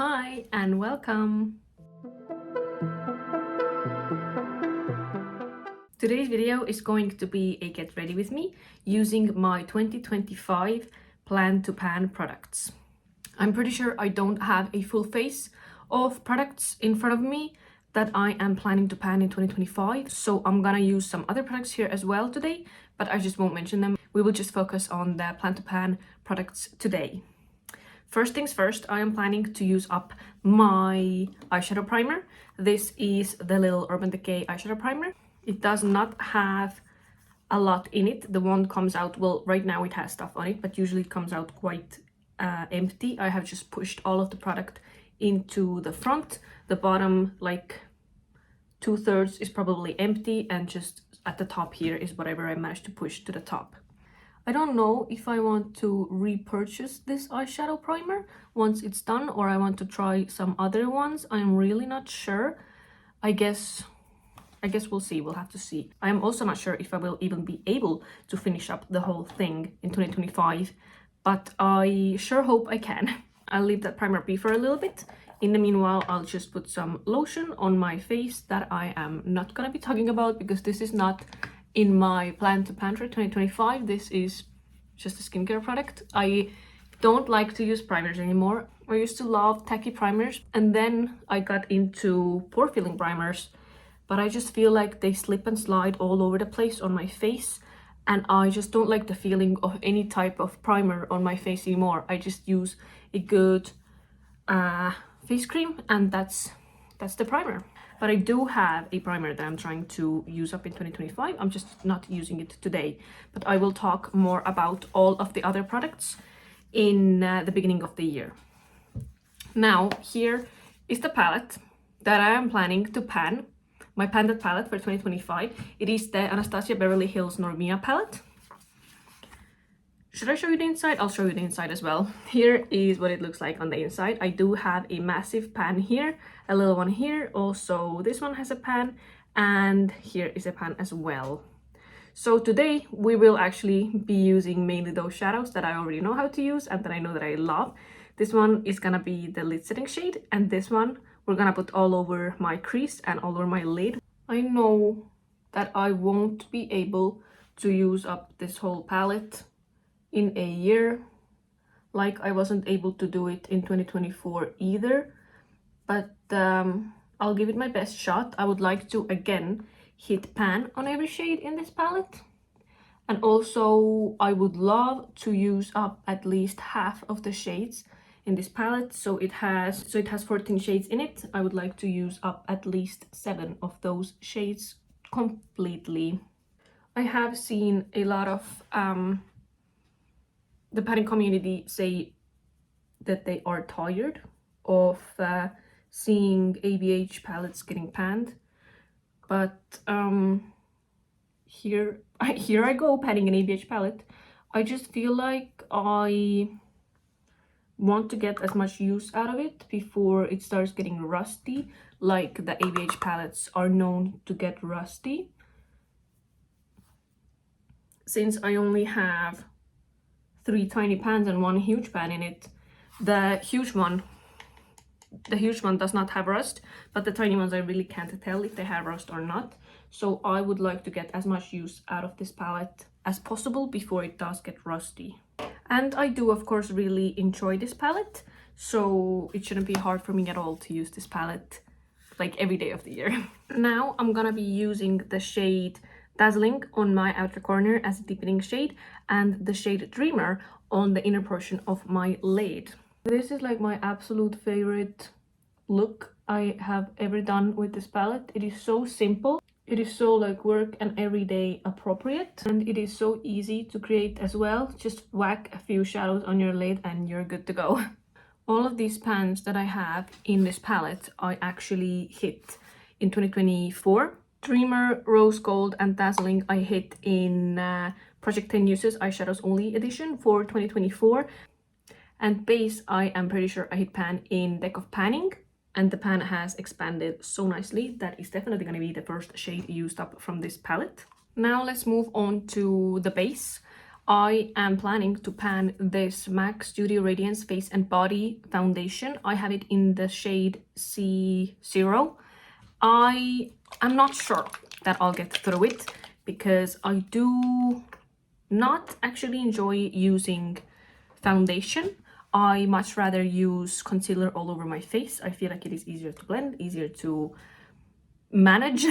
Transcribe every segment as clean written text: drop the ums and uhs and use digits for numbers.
Hi and welcome! Today's video is going to be a get ready with me using my 2025 plan to pan products. I'm pretty sure I don't have a full face of products in front of me that I am planning to pan in 2025, so I'm gonna use some other products here as well today, but I just won't mention them. We will just focus on the plan to pan products today. First things first, I am planning to use up my eyeshadow primer. This is the little Urban Decay eyeshadow primer. It does not have a lot in it. The one comes out, well, right now it has stuff on it, but usually it comes out quite empty. I have just pushed all of the product into the front. The bottom, like 2/3 is probably empty, and just at the top here is whatever I managed to push to the top. I don't know if I want to repurchase this eyeshadow primer once it's done, or I want to try some other ones. I'm really not sure. I guess we'll see. We'll have to see. I am also not sure if I will even be able to finish up the whole thing in 2025, but I sure hope I can. I'll leave that primer be for a little bit. In the meanwhile, I'll just put some lotion on my face that I am not gonna be talking about because this is not in my plan to pan for 2025. This is just a skincare product. I don't like to use primers anymore. I used to love tacky primers, and then I got into pore filling primers, but I just feel like they slip and slide all over the place on my face, and I just don't like the feeling of any type of primer on my face anymore. I just use a good face cream, and that's the primer. But I do have a primer that I'm trying to use up in 2025. I'm just not using it today, but I will talk more about all of the other products in the beginning of the year. Now, here is the palette that I am planning to pan, my Panded palette for 2025. It is the Anastasia Beverly Hills Normia palette. Should I show you the inside? I'll show you the inside as well. Here is what it looks like on the inside. I do have a massive pan here, a little one here. Also, this one has a pan, and here is a pan as well. So today we will actually be using mainly those shadows that I already know how to use and that I know that I love. This one is gonna be the lid setting shade, and this one we're gonna put all over my crease and all over my lid. I know that I won't be able to use up this whole palette in a year, like I wasn't able to do it in 2024 either, but I'll give it my best shot. I would like to again hit pan on every shade in this palette, and also I would love to use up at least half of the shades in this palette. So it has 14 shades in it. I would like to use up at least 7 of those shades completely. I have seen a lot of the panning community say that they are tired of seeing ABH palettes getting panned, but here I go panning an ABH palette. I just feel like I want to get as much use out of it before it starts getting rusty, like the ABH palettes are known to get rusty. Since I only have 3 tiny pans and 1 huge pan in it, the huge one does not have rust, but the tiny ones I really can't tell if they have rust or not. So I would like to get as much use out of this palette as possible before it does get rusty. And I do of course really enjoy this palette, so it shouldn't be hard for me at all to use this palette like every day of the year. Now I'm gonna be using the shade Dazzling on my outer corner as a deepening shade, and the shade Dreamer on the inner portion of my lid. This is like my absolute favorite look I have ever done with this palette. It is so simple, it is so like work and everyday appropriate, and it is so easy to create as well. Just whack a few shadows on your lid and you're good to go. All of these pans that I have in this palette I actually hit in 2024. Dreamer, Rose Gold, and Dazzling I hit in Project 10 Uses Eyeshadows Only edition for 2024. And Base, I am pretty sure I hit pan in Deck of Panning, and the pan has expanded so nicely. That is definitely going to be the first shade used up from this palette. Now let's move on to the base. I am planning to pan this MAC Studio Radiance Face and Body Foundation. I have it in the shade C0. I am not sure that I'll get through it because I do not actually enjoy using foundation. I much rather use concealer all over my face. I feel like it is easier to blend, easier to manage.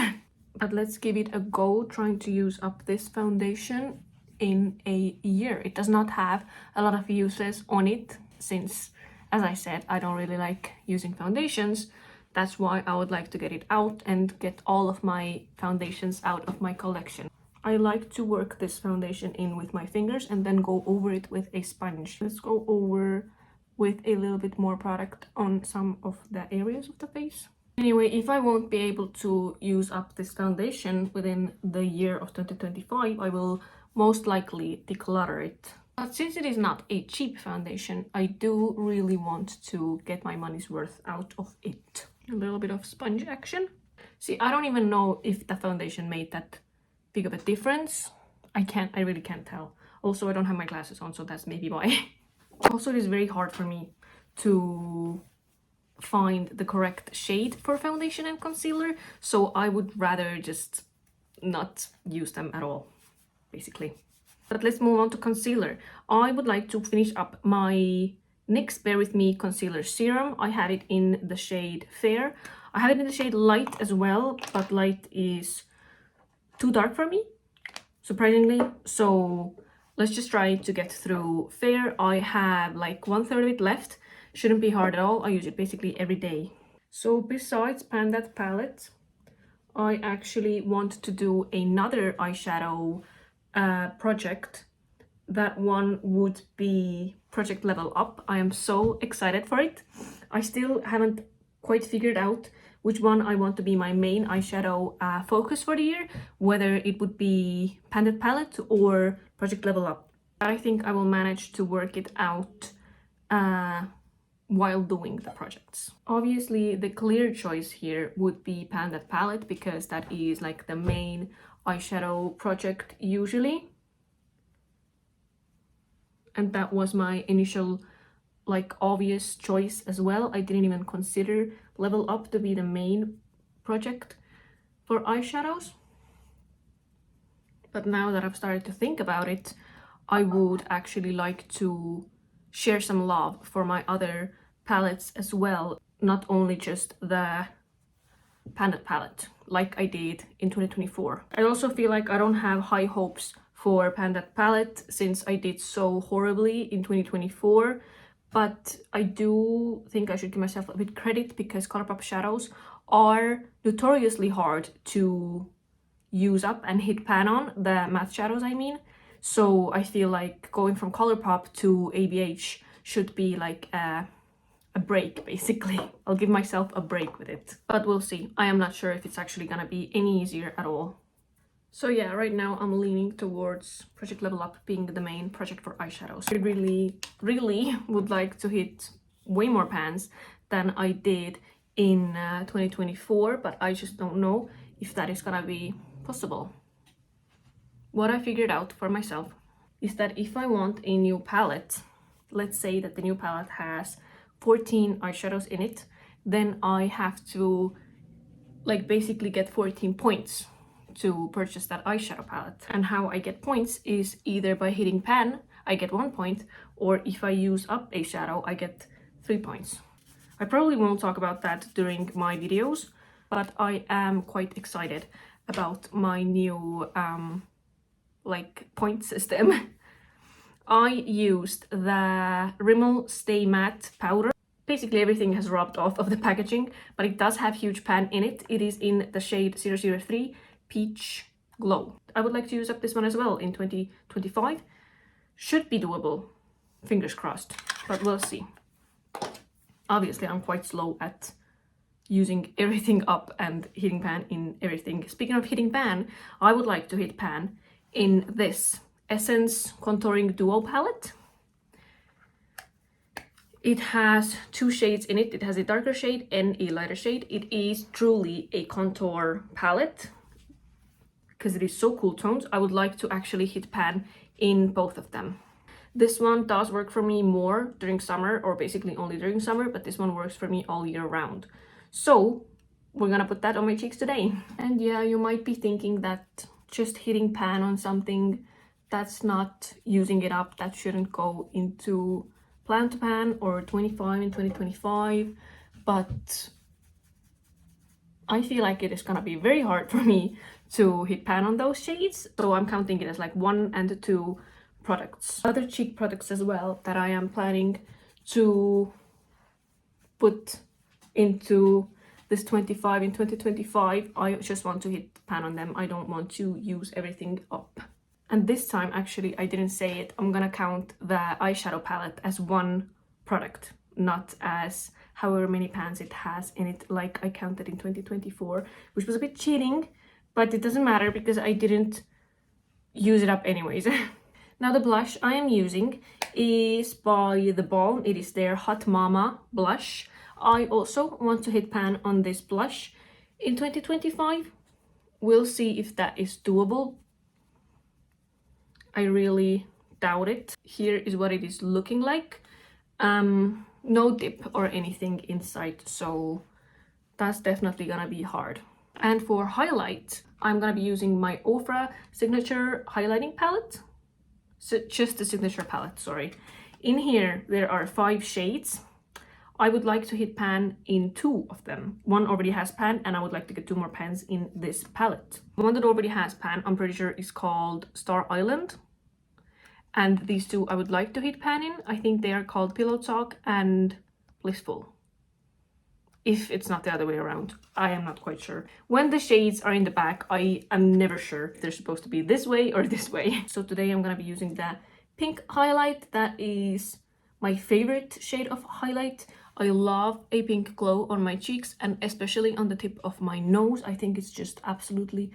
But let's give it a go trying to use up this foundation in a year. It does not have a lot of uses on it since, as I said, I don't really like using foundations. That's why I would like to get it out and get all of my foundations out of my collection. I like to work this foundation in with my fingers and then go over it with a sponge. Let's go over with a little bit more product on some of the areas of the face. Anyway, if I won't be able to use up this foundation within the year of 2025, I will most likely declutter it. But since it is not a cheap foundation, I do really want to get my money's worth out of it. A little bit of sponge action. See, I don't even know if the foundation made that big of a difference. I really can't tell. Also, I don't have my glasses on, so that's maybe why. Also, it is very hard for me to find the correct shade for foundation and concealer, so I would rather just not use them at all, basically. But let's move on to concealer. I would like to finish up my NYX Bare With Me Concealer Serum. I have it in the shade Fair. I have it in the shade Light as well, but Light is too dark for me, surprisingly. So let's just try to get through Fair. I have like 1/3 of it left. Shouldn't be hard at all. I use it basically every day. So besides Pan That Palette, I actually want to do another eyeshadow project. That one would be Project Level Up. I am so excited for it. I still haven't quite figured out which one I want to be my main eyeshadow focus for the year, whether it would be Pan That Palette or Project Level Up. I think I will manage to work it out while doing the projects. Obviously, the clear choice here would be Pan That Palette because that is like the main eyeshadow project usually. And that was my initial like obvious choice as well. I didn't even consider Level Up to be the main project for eyeshadows. But now that I've started to think about it, I would actually like to share some love for my other palettes as well, not only just the Pan That Palette like I did in 2024. I also feel like I don't have high hopes for Pan That Palette since I did so horribly in 2024, but I do think I should give myself a bit credit because ColourPop shadows are notoriously hard to use up and hit pan on, the matte shadows I mean. So I feel like going from ColourPop to ABH should be like a break, basically. I'll give myself a break with it. But we'll see. I am not sure if it's actually gonna be any easier at all. So yeah, right now I'm leaning towards Project Level Up being the main project for eyeshadows. I really would like to hit way more pans than I did in 2024, but I just don't know if that is gonna be possible. What I figured out for myself is that if I want a new palette, let's say that the new palette has 14 eyeshadows in it, then I have to like basically get 14 points to purchase that eyeshadow palette. And how I get points is either by hitting pan, I get 1 point, or if I use up a shadow, I get 3 points. I probably won't talk about that during my videos, but I am quite excited about my new like point system. I used the Rimmel Stay Matte powder. Basically everything has rubbed off of the packaging, but it does have huge pan in it. It is in the shade 003 Peach Glow. I would like to use up this one as well in 2025. Should be doable, fingers crossed, but we'll see. Obviously I'm quite slow at using everything up and hitting pan in everything. Speaking of hitting pan, I would like to hit pan in this Essence Contouring Duo palette. It has 2 shades in it. It has a darker shade and a lighter shade. It is truly a contour palette because it is so cool tones. I would like to actually hit pan in both of them. This one does work for me more during summer, or basically only during summer, but this one works for me all year round. So we're gonna put that on my cheeks today. And yeah, you might be thinking that just hitting pan on something, that's not using it up, that shouldn't go into plan to pan or 25 in 2025, but I feel like it is gonna be very hard for me to hit pan on those shades, so I'm counting it as like 1 and 2 products. Other cheek products as well that I am planning to put into this 25 in 2025. I just want to hit pan on them. I don't want to use everything up. And this time, actually, I didn't say it. I'm gonna count the eyeshadow palette as 1 product, not as however many pans it has in it, like I counted in 2024, which was a bit cheating, but it doesn't matter because I didn't use it up anyways. Now the blush I am using is by The Balm. It is their Hot Mama blush. I also want to hit pan on this blush in 2025. We'll see if that is doable. I really doubt it. Here is what it is looking like. No dip or anything inside, so that's definitely gonna be hard. And for highlight, I'm gonna be using my Ofra Signature Highlighting Palette. So just the Signature palette, sorry. In here, there are 5 shades. I would like to hit pan in 2 of them. One already has pan, and I would like to get 2 more pans in this palette. One that already has pan, I'm pretty sure, is called Star Island. And these 2 I would like to hit pan in. I think they are called Pillow Talk and Blissful. If it's not the other way around, I am not quite sure. When the shades are in the back, I am never sure if they're supposed to be this way or this way. So today I'm gonna be using the pink highlight. That is my favorite shade of highlight. I love a pink glow on my cheeks, and especially on the tip of my nose. I think it's just absolutely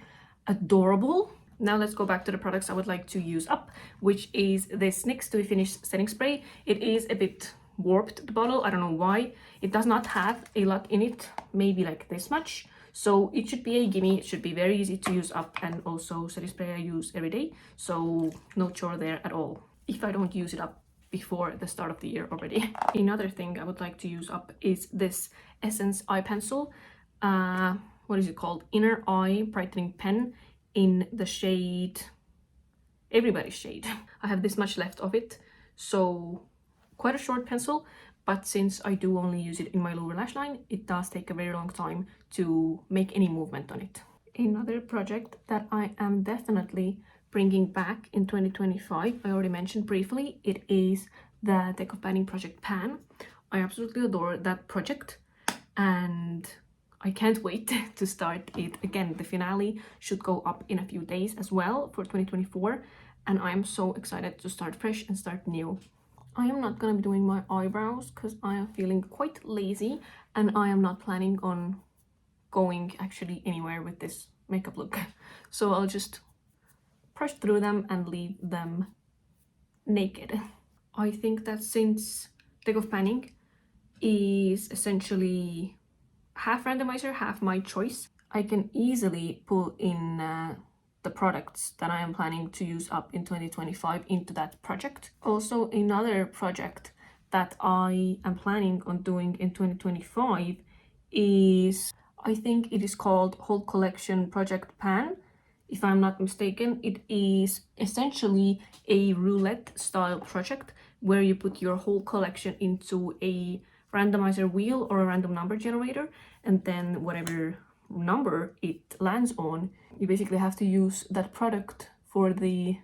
adorable. Now let's go back to the products I would like to use up, which is this NYX To Be Finished setting spray. It is a bit warped, the bottle. I don't know why. It does not have a lot in it, maybe like this much. So it should be a gimme. It should be very easy to use up, and also setting spray I use every day. So no chore there at all, if I don't use it up before the start of the year already. Another thing I would like to use up is this Essence Eye Pencil. What is it called? Inner Eye Brightening Pen in the shade Everybody's Shade. I have this much left of it, so quite a short pencil, but since I do only use it in my lower lash line, it does take a very long time to make any movement on it. Another project that I am definitely bringing back in 2025, I already mentioned briefly, it is the Deck of Panning Project Pan. I absolutely adore that project, and I can't wait to start it again. The finale should go up in a few days as well for 2024, and I am so excited to start fresh and start new. I am not gonna be doing my eyebrows because I am feeling quite lazy, and I am not planning on going actually anywhere with this makeup look. So I'll just brush through them and leave them naked. I think that since Deck of Panning is essentially half randomizer, half my choice, I can easily pull in the products that I am planning to use up in 2025 into that project. Also, another project that I am planning on doing in 2025 is, I think it is called Whole Collection Project Pan. If I'm not mistaken, it is essentially a roulette style project where you put your whole collection into a randomizer wheel or a random number generator, and then whatever number it lands on, you basically have to use that product for the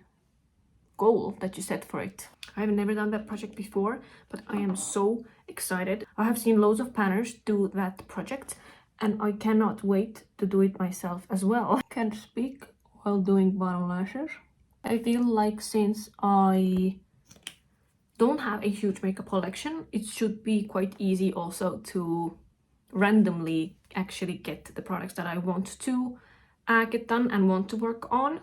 goal that you set for it. I have never done that project before, but I am so excited. I have seen loads of panners do that project, and I cannot wait to do it myself as well. Can't speak while doing bottom lashes. I feel like since I don't have a huge makeup collection, it should be quite easy also to randomly actually get the products that I want to get done and want to work on.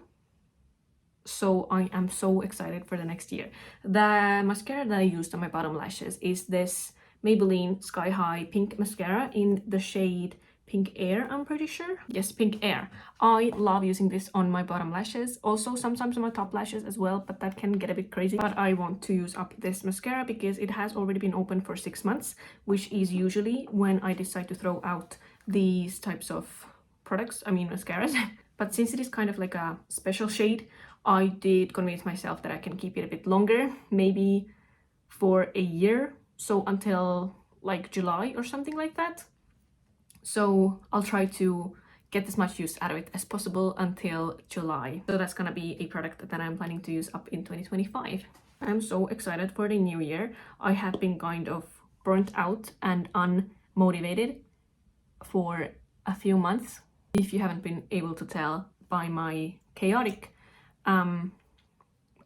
So I am so excited for the next year. The mascara that I used on my bottom lashes is this Maybelline Sky High Pink Mascara in the shade Pink Air, I'm pretty sure. Yes, Pink Air. I love using this on my bottom lashes, also sometimes on my top lashes as well, but that can get a bit crazy. But I want to use up this mascara because it has already been open for 6 months, which is usually when I decide to throw out these types of products, I mean mascaras. But since it is kind of like a special shade, I did convince myself that I can keep it a bit longer, maybe for a year, so until like July or something like that. So I'll try to get as much use out of it as possible until July. So that's gonna be a product that I'm planning to use up in 2025. I'm so excited for the new year. I have been kind of burnt out and unmotivated for a few months. If you haven't been able to tell by my chaotic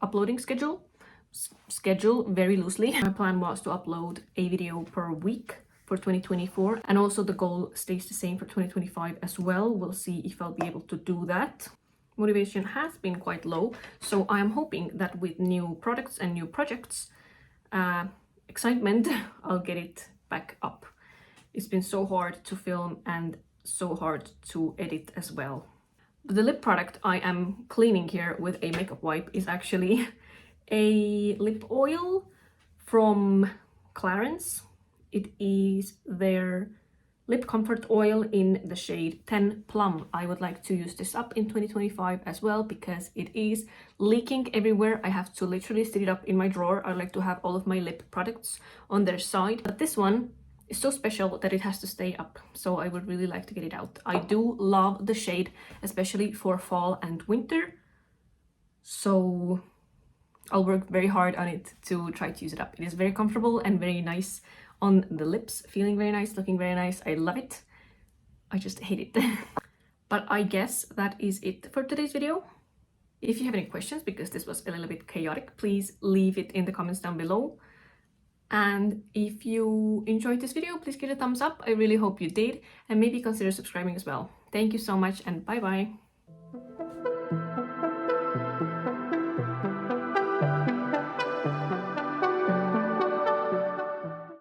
uploading schedule very loosely. My plan was to upload a video per week for 2024, and also the goal stays the same for 2025 as well. We'll see if I'll be able to do that. Motivation has been quite low, so I am hoping that with new products and new projects, excitement, I'll get it back up. It's been so hard to film and so hard to edit as well. The lip product I am cleaning here with a makeup wipe is actually a lip oil from Clarins. It is their lip comfort oil in the shade 10 Plum. I would like to use this up in 2025 as well because it is leaking everywhere. I have to literally sit it up in my drawer. I like to have all of my lip products on their side, but this one is so special that it has to stay up, so I would really like to get it out. I do love the shade, especially for fall and winter, so I'll work very hard on it to try to use it up. It is very comfortable and very nice on the lips, feeling very nice, looking very nice. I love it. I just hate it. But I guess that is it for today's video. If you have any questions, because this was a little bit chaotic, please leave it in the comments down below. And if you enjoyed this video, please give it a thumbs up. I really hope you did, and maybe consider subscribing as well. Thank you so much, and bye bye.